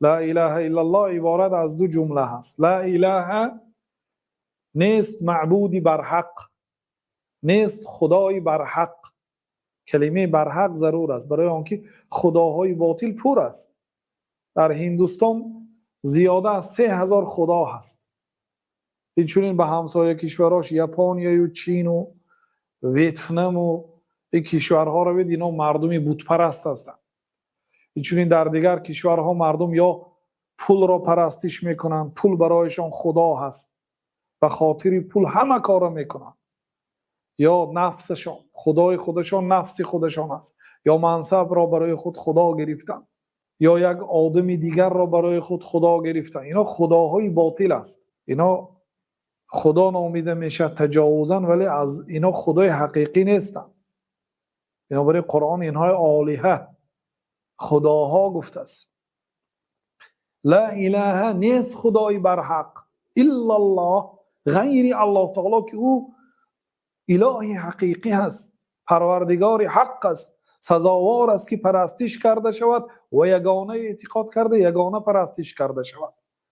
لا اله الا الله عبارت از دو جمله هست. لا اله نیست معبودی بر حق، نیست خدایی بر حق. کلمه بر حق ضرور است برای آنکه خداهای باطل پر است. در هندوستان زیاده از 3000 خدا هست. این به همسایه کشوراش ژاپن و چین و ویتنام و این کشورها رو ببین، اینا مردمی بت پرست هستند. این در دیگر کشورها مردم یا پول را پرستش میکنن، پول برایشان خدا هست، به خاطر پول همه کارا میکنن. یا نفسشان، خدای خودشان نفس خودشان است، یا منصب را برای خود خدا گرفتن، یا یک آدم دیگر را برای خود خدا گرفتن. اینا خداهای باطل است. اینا خدا نامیده میشه تجاوزاً، ولی از اینا خدای حقیقی نیستن. اینا برای قرآن اینهای آلیه خداها گفته است. لا اله نیست خدای بر حق الا الله، غیر الله تعالی که او الهی حقیقی هست، پروردگار حق است، سزاوار است که پرستش کرده شود و یگانه اعتقاد کرده یگانه پرستش کرده شود.